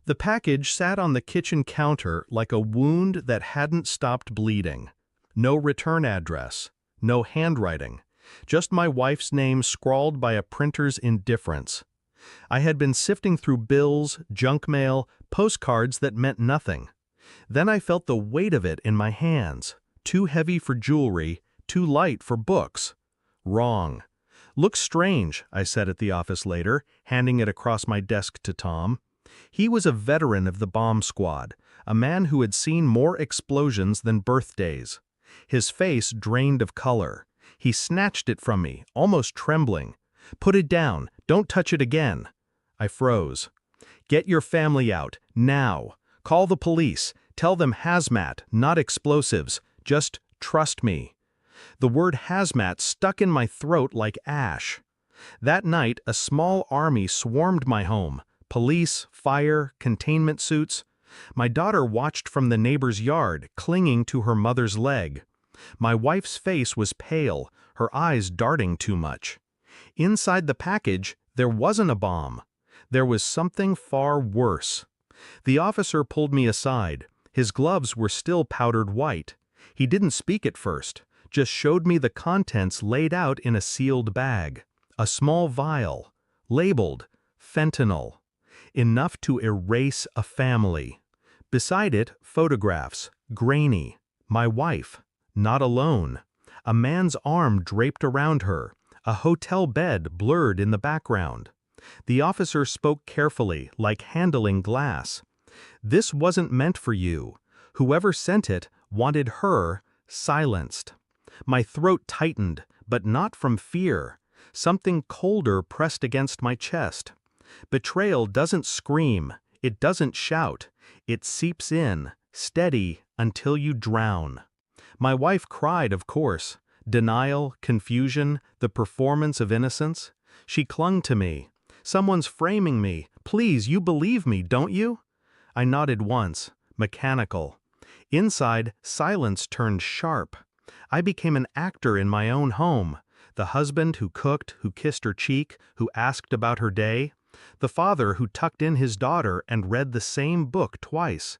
The package sat on the kitchen counter like a wound that hadn't stopped bleeding. No return address, no handwriting, just my wife's name scrawled by a printer's indifference. I had been sifting through bills, junk mail, postcards that meant nothing. Then I felt the weight of it in my hands, too heavy for jewelry, too light for books. Wrong. "Looks strange," I said at the office later, handing it across my desk to Tom. He was a veteran of the bomb squad, a man who had seen more explosions than birthdays. His face drained of color. He snatched it from me, almost trembling. "Put it down. Don't touch it again." I froze. "Get your family out, now. Call the police. Tell them hazmat, not explosives. Just trust me." The word hazmat stuck in my throat like ash. That night, a small army swarmed my home. Police, fire, containment suits. My daughter watched from the neighbor's yard, clinging to her mother's leg. My wife's face was pale, her eyes darting too much. Inside the package, there wasn't a bomb. There was something far worse. The officer pulled me aside. His gloves were still powdered white. He didn't speak at first, just showed me the contents laid out in a sealed bag. A small vial, labeled fentanyl. Enough to erase a family. Beside it, photographs, grainy. My wife, not alone. A man's arm draped around her. A hotel bed blurred in the background. The officer spoke carefully, like handling glass. "This wasn't meant for you. Whoever sent it wanted her silenced." My throat tightened, but not from fear. Something colder pressed against my chest. Betrayal doesn't scream, it doesn't shout. It seeps in, steady, until you drown. My wife cried, of course. Denial, confusion, the performance of innocence. She clung to me. "Someone's framing me. Please, you believe me, don't you?" I nodded once, mechanical. Inside, silence turned sharp. I became an actor in my own home. The husband who cooked, who kissed her cheek, who asked about her day. The father who tucked in his daughter and read the same book twice.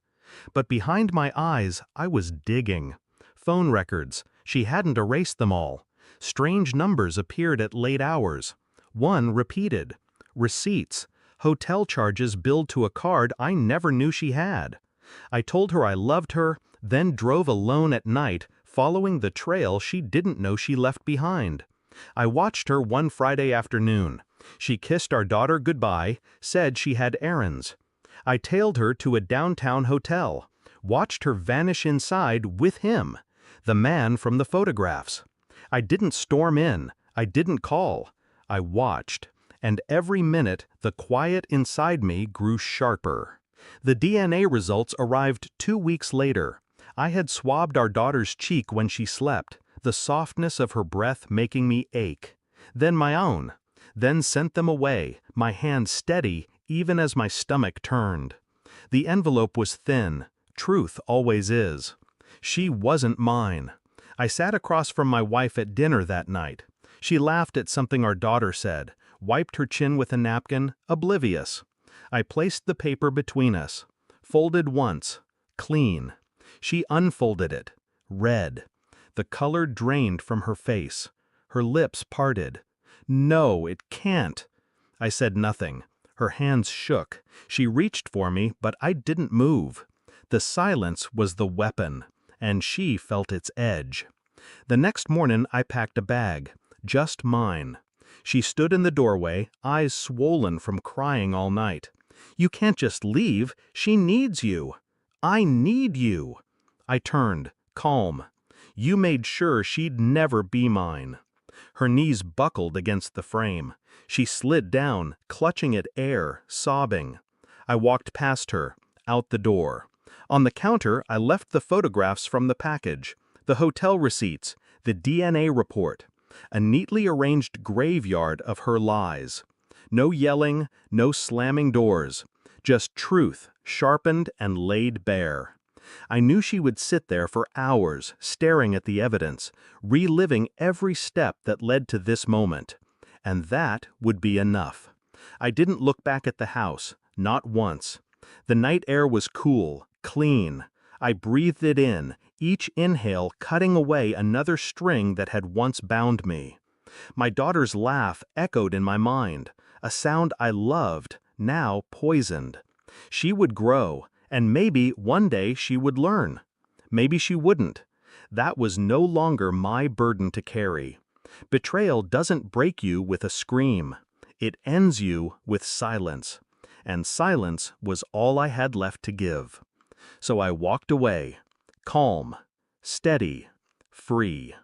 But behind my eyes, I was digging. Phone records. She hadn't erased them all. Strange numbers appeared at late hours. One repeated. Receipts. Hotel charges billed to a card I never knew she had. I told her I loved her, then drove alone at night, following the trail she didn't know she left behind. I watched her one Friday afternoon. She kissed our daughter goodbye, said she had errands. I tailed her to a downtown hotel, watched her vanish inside with him, the man from the photographs. I didn't storm in, I didn't call. I watched, and every minute the quiet inside me grew sharper. The DNA results arrived 2 weeks later. I had swabbed our daughter's cheek when she slept, the softness of her breath making me ache. Then my own. Then sent them away, my hand steady even as my stomach turned. The envelope was thin. Truth always is. She wasn't mine. I sat across from my wife at dinner that night. She laughed at something our daughter said, wiped her chin with a napkin, oblivious. I placed the paper between us. Folded once. Clean. She unfolded it. Read. The color drained from her face. Her lips parted. "No, it can't." I said nothing. Her hands shook. She reached for me, but I didn't move. The silence was the weapon, and she felt its edge. The next morning I packed a bag, just mine. She stood in the doorway, eyes swollen from crying all night. "You can't just leave. She needs you." "I need you." I turned, calm. "You made sure she'd never be mine." Her knees buckled against the frame. She slid down, clutching at air, sobbing. I walked past her, out the door. On the counter, I left the photographs from the package, the hotel receipts, the DNA report, a neatly arranged graveyard of her lies. No yelling, no slamming doors, just truth, sharpened and laid bare. I knew she would sit there for hours, staring at the evidence, reliving every step that led to this moment. And that would be enough. I didn't look back at the house, not once. The night air was cool, clean. I breathed it in, each inhale cutting away another string that had once bound me. My daughter's laugh echoed in my mind, a sound I loved, now poisoned. She would grow, and maybe one day she would learn. Maybe she wouldn't. That was no longer my burden to carry. Betrayal doesn't break you with a scream. It ends you with silence. And silence was all I had left to give. So I walked away, calm, steady, free.